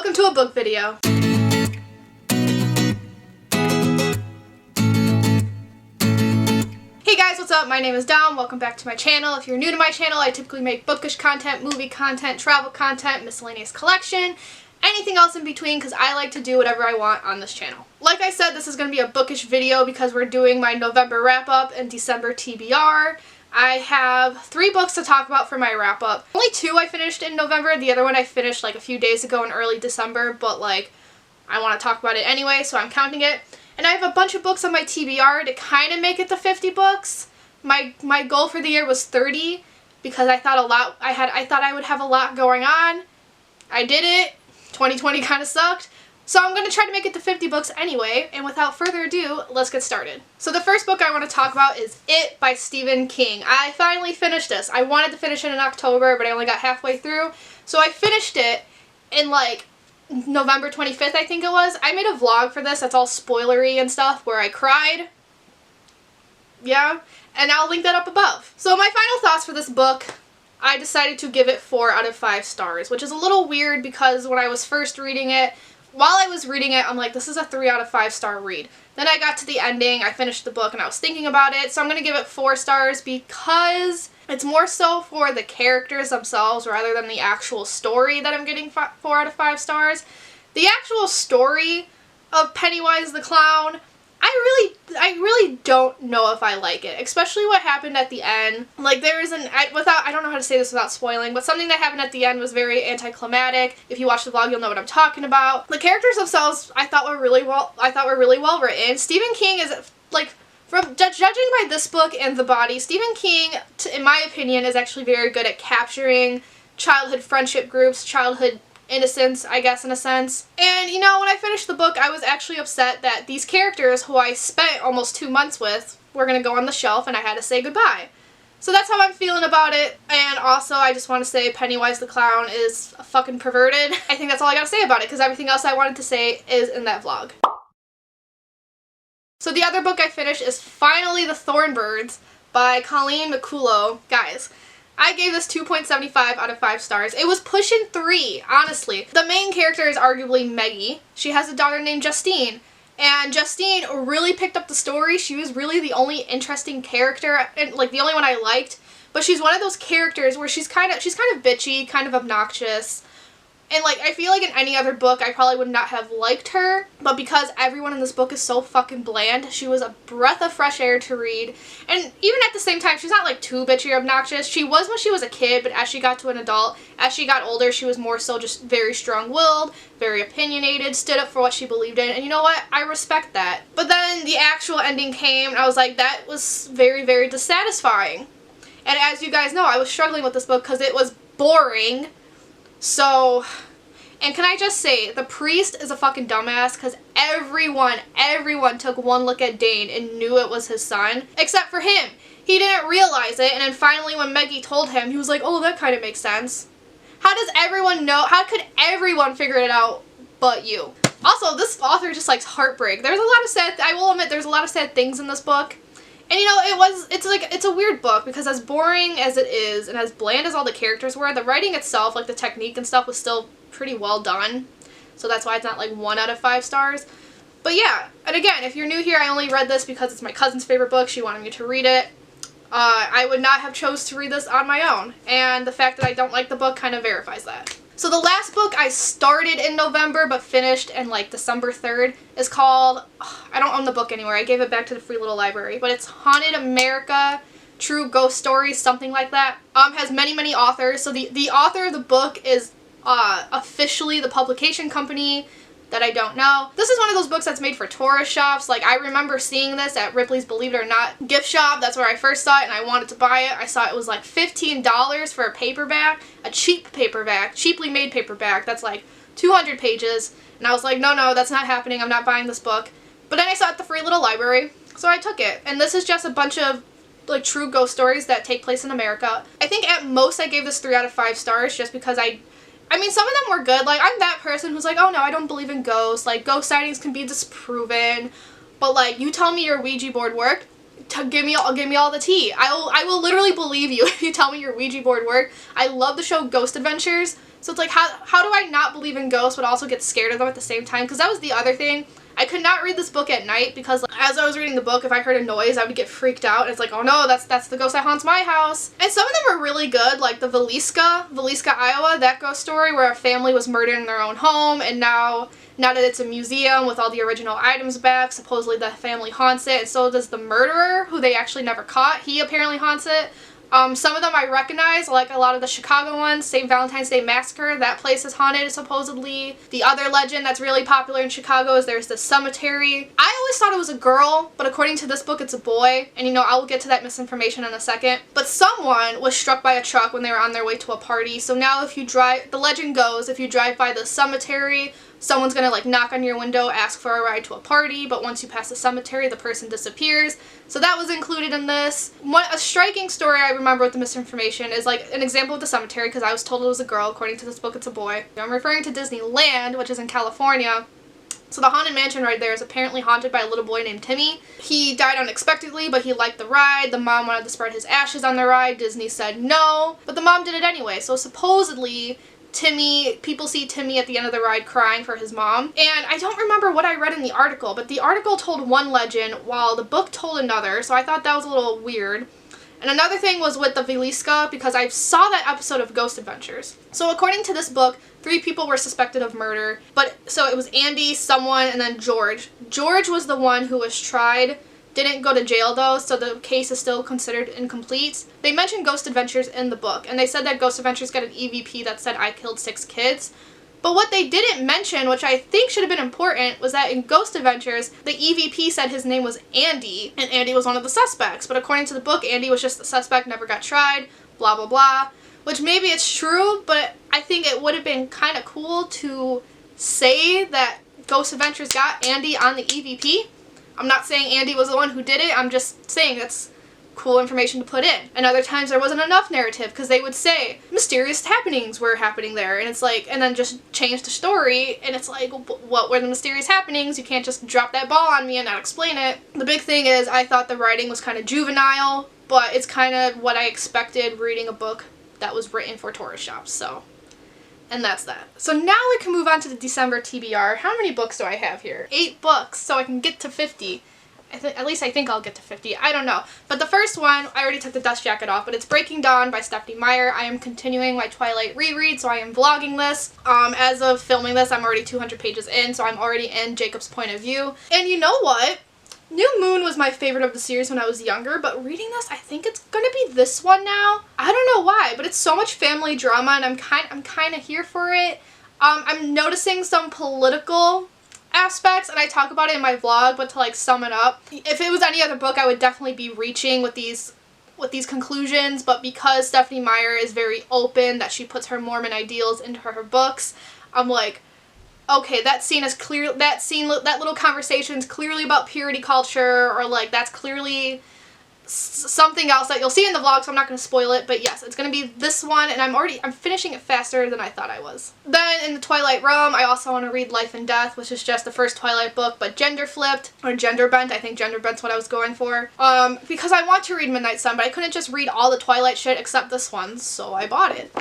welcome to a book video. Hey guys, what's up? My name is Dom. Welcome back to my channel. If you're new to my channel, I typically make bookish content, movie content, travel content, miscellaneous collection, anything else in between because I like to do whatever I want on this channel. Like I said, this is going to be a bookish video because we're doing my November wrap-up and December TBR. I have 3 books to talk about for my wrap-up. Only 2 I finished in November. The other one I finished like a few days ago in early December, but like I want to talk about it anyway, so I'm counting it. And I have a bunch of books on my TBR to kind of make it to 50 books. My goal for the year was 30 because I thought I thought I would have a lot going on. I did it. 2020 kind of sucked. So I'm going to try to make it to 50 books anyway, and without further ado, let's get started. So the first book I want to talk about is It by Stephen King. I finally finished this. I wanted to finish it in October, but I only got halfway through. So I finished it in like November 25th, I think it was. I made a vlog for this that's all spoilery and stuff where I cried. Yeah, and I'll link that up above. So my final thoughts for this book, I decided to give it 4 out of 5 stars, which is a little weird because when I was first reading it, while I was reading it, I'm like, this is a 3 out of 5 star read. Then I got to the ending, I finished the book, and I was thinking about it, so I'm going to give it 4 stars because it's more so for the characters themselves rather than the actual story that I'm getting 4 out of 5 stars. The actual story of Pennywise the Clown, I really don't know if I like it, especially what happened at the end. Like there is I don't know how to say this without spoiling, but something that happened at the end was very anticlimactic. If you watch the vlog, you'll know what I'm talking about. The characters themselves, I thought were really well written. Stephen King is like, from judging by this book and The Body, Stephen King, in my opinion, is actually very good at capturing childhood friendship groups, childhood innocence, I guess, in a sense. And, you know, when I finished the book, I was actually upset that these characters, who I spent almost 2 months with, were going to go on the shelf and I had to say goodbye. So that's how I'm feeling about it. And also, I just want to say Pennywise the Clown is fucking perverted. I think that's all I gotta say about it, because everything else I wanted to say is in that vlog. So the other book I finished is finally The Thornbirds by Colleen McCoolo. Guys, I gave this 2.75 out of 5 stars. It was pushing 3, honestly. The main character is arguably Maggie. She has a daughter named Justine. And Justine really picked up the story. She was really the only interesting character, and like the only one I liked. But she's one of those characters where she's kind of bitchy, kind of obnoxious. And like, I feel like in any other book, I probably would not have liked her. But because everyone in this book is so fucking bland, she was a breath of fresh air to read. And even at the same time, she's not like too bitchy or obnoxious. She was when she was a kid, but as she got to an adult, as she got older, she was more so just very strong-willed, very opinionated, stood up for what she believed in. And you know what? I respect that. But then the actual ending came, and I was like, that was very, very dissatisfying. And as you guys know, I was struggling with this book because it was boring. So, and can I just say, the priest is a fucking dumbass because everyone took one look at Dane and knew it was his son, except for him. He didn't realize it, and then finally when Maggie told him, he was like, oh, that kind of makes sense. How does everyone know? How could everyone figure it out but you? Also, this author just likes heartbreak. There's a lot of I will admit, there's a lot of sad things in this book. And you know, it's a weird book because as boring as it is and as bland as all the characters were, the writing itself, like the technique and stuff, was still pretty well done. So that's why it's not like 1 out of 5 stars. But yeah, and again, if you're new here, I only read this because it's my cousin's favorite book. She wanted me to read it. I would not have chose to read this on my own. And the fact that I don't like the book kind of verifies that. So the last book I started in November but finished in like December 3rd is called, I don't own the book anywhere, I gave it back to the Free Little Library, but it's Haunted America, True Ghost Stories, something like that. Has many authors. So the author of the book is officially the publication company that I don't know. This is one of those books that's made for tourist shops. Like, I remember seeing this at Ripley's Believe It or Not gift shop. That's where I first saw it and I wanted to buy it. I saw it was like $15 for a paperback, a cheap paperback, cheaply made paperback that's like 200 pages. And I was like, no, that's not happening. I'm not buying this book. But then I saw it at the Free Little Library, so I took it. And this is just a bunch of like true ghost stories that take place in America. I think at most I gave this 3 out of 5 stars just because I mean, some of them were good. Like, I'm that person who's like, oh no, I don't believe in ghosts. Like, ghost sightings can be disproven. But like, you tell me your Ouija board worked, give me all the tea. I will literally believe you if you tell me your Ouija board worked. I love the show Ghost Adventures. So it's like, how do I not believe in ghosts but also get scared of them at the same time? Because that was the other thing. I could not read this book at night because as I was reading the book, if I heard a noise, I would get freaked out. And it's like, oh no, that's the ghost that haunts my house. And some of them are really good, like the Villisca, Iowa, that ghost story where a family was murdered in their own home, and now that it's a museum with all the original items back, supposedly the family haunts it, and so does the murderer, who they actually never caught. He apparently haunts it. Some of them I recognize, like a lot of the Chicago ones. St. Valentine's Day Massacre, that place is haunted, supposedly. The other legend that's really popular in Chicago is there's this cemetery. I always thought it was a girl, but according to this book, it's a boy. And I will get to that misinformation in a second. But someone was struck by a truck when they were on their way to a party. So now if you drive, the legend goes, if you drive by the cemetery, someone's gonna like knock on your window, ask for a ride to a party, but once you pass the cemetery, the person disappears. So that was included in this. A striking story I remember with the misinformation is like an example of the cemetery, because I was told it was a girl. According to this book, it's a boy. I'm referring to Disneyland, which is in California. So the Haunted Mansion right there is apparently haunted by a little boy named Timmy. He died unexpectedly, but he liked the ride. The mom wanted to spread his ashes on the ride. Disney said no, but the mom did it anyway. So supposedly people see Timmy at the end of the ride crying for his mom. And I don't remember what I read in the article, but the article told one legend while the book told another, so I thought that was a little weird. And another thing was with the Villisca, because I saw that episode of Ghost Adventures. So according to this book, 3 people were suspected of murder, so it was Andy, someone, and then George. George was the one who was tried. Didn't go to jail though, so the case is still considered incomplete. They mentioned Ghost Adventures in the book, and they said that Ghost Adventures got an EVP that said I killed 6 kids. But what they didn't mention, which I think should have been important, was that in Ghost Adventures, the EVP said his name was Andy, and Andy was one of the suspects. But according to the book, Andy was just the suspect, never got tried, blah blah blah. Which maybe it's true, but I think it would have been kind of cool to say that Ghost Adventures got Andy on the EVP. I'm not saying Andy was the one who did it, I'm just saying that's cool information to put in. And other times there wasn't enough narrative, because they would say mysterious happenings were happening there, and it's like, and then just change the story, and it's like, what were the mysterious happenings? You can't just drop that ball on me and not explain it. The big thing is I thought the writing was kind of juvenile, but it's kind of what I expected reading a book that was written for tourist shops, so. And that's that. So now we can move on to the December TBR. How many books do I have here? 8 books, so I can get to 50. At least I think I'll get to 50. I don't know. But the first one, I already took the dust jacket off, but it's Breaking Dawn by Stephanie Meyer. I am continuing my Twilight reread, so I am vlogging this. As of filming this, I'm already 200 pages in, so I'm already in Jacob's point of view. And you know what? New Moon was my favorite of the series when I was younger, but reading this, I think it's gonna be this one now. I don't know why, but it's so much family drama, and I'm kind of here for it. I'm noticing some political aspects, and I talk about it in my vlog, but to like sum it up, if it was any other book, I would definitely be reaching with these conclusions, but because Stephanie Meyer is very open, that she puts her Mormon ideals into her books, I'm like, okay, that little conversation is clearly about purity culture, or like that's clearly something else that you'll see in the vlog, so I'm not going to spoil it, but yes, it's going to be this one, and I'm finishing it faster than I thought I was. Then in the Twilight realm, I also want to read Life and Death, which is just the first Twilight book, but gender flipped, or gender bent. I think gender bent's what I was going for. Because I want to read Midnight Sun, but I couldn't just read all the Twilight shit except this one, so I bought it.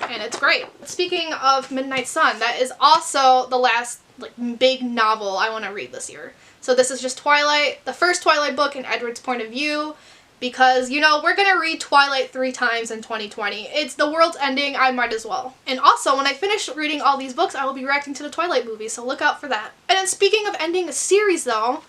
And it's great. Speaking of Midnight Sun, that is also the last like big novel I want to read this year. So this is just Twilight, the first Twilight book in Edward's point of view, because, you know, we're gonna read Twilight 3 times in 2020. It's the world's ending, I might as well. And also, when I finish reading all these books, I will be reacting to the Twilight movie, so look out for that. And then speaking of ending a series though,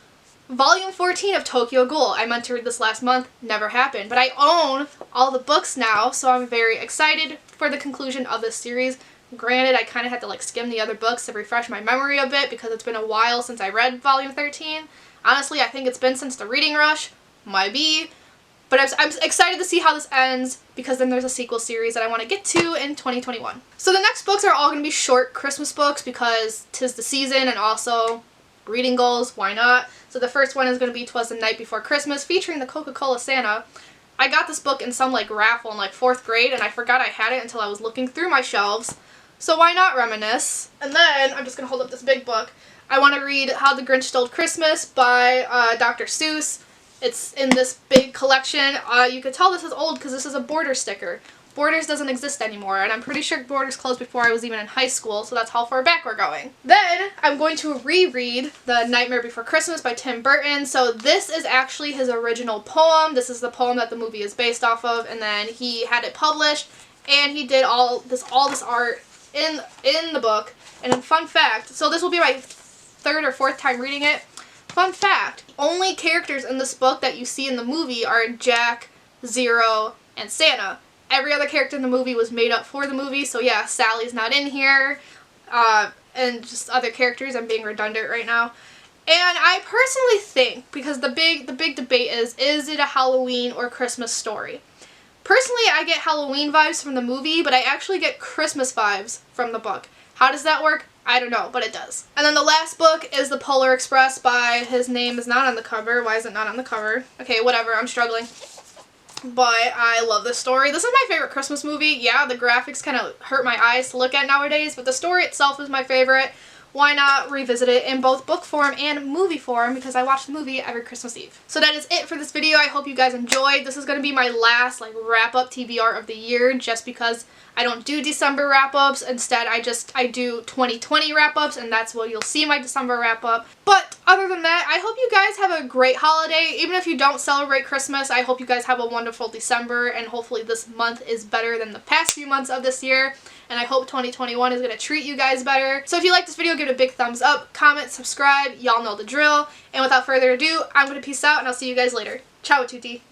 Volume 14 of Tokyo Ghoul. I meant to read this last month, never happened, but I own all the books now, so I'm very excited for the conclusion of this series. Granted, I kind of had to like skim the other books to refresh my memory a bit because it's been a while since I read Volume 13. Honestly, I think it's been since the reading rush. Might be. But I'm excited to see how this ends because then there's a sequel series that I want to get to in 2021. So the next books are all going to be short Christmas books because 'tis the season and also reading goals, why not? So the first one is going to be 'Twas the Night Before Christmas featuring the Coca-Cola Santa. I got this book in some like raffle in like 4th grade and I forgot I had it until I was looking through my shelves. So why not reminisce? And then, I'm just going to hold up this big book. I want to read How the Grinch Stole Christmas by Dr. Seuss. It's in this big collection. You could tell this is old because this is a border sticker. Borders doesn't exist anymore, and I'm pretty sure Borders closed before I was even in high school, so that's how far back we're going. Then I'm going to reread The Nightmare Before Christmas by Tim Burton. So this is actually his original poem. This is the poem that the movie is based off of, and then he had it published, and he did all this art in the book. And then fun fact, so this will be my third or fourth time reading it. Fun fact, only characters in this book that you see in the movie are Jack, Zero, and Santa. Every other character in the movie was made up for the movie, so yeah, Sally's not in here, and just other characters. I'm being redundant right now. And I personally think, because the big debate is it a Halloween or Christmas story? Personally, I get Halloween vibes from the movie, but I actually get Christmas vibes from the book. How does that work? I don't know, but it does. And then the last book is The Polar Express by, his name is not on the cover. Why is it not on the cover? Okay, whatever, I'm struggling. But I love this story. This is my favorite Christmas movie. Yeah, the graphics kind of hurt my eyes to look at nowadays, but the story itself is my favorite. Why not revisit it in both book form and movie form, because I watch the movie every Christmas Eve. So that is it for this video. I hope you guys enjoyed. This is going to be my last wrap-up TBR of the year, just because I don't do December wrap-ups. Instead, I do 2020 wrap-ups, and that's what you'll see in my December wrap-up. But other than that, I hope you guys have a great holiday. Even if you don't celebrate Christmas, I hope you guys have a wonderful December, and hopefully this month is better than the past few months of this year. And I hope 2021 is going to treat you guys better. So if you like this video, give it a big thumbs up, comment, subscribe. Y'all know the drill. And without further ado, I'm going to peace out, and I'll see you guys later. Ciao, tutti.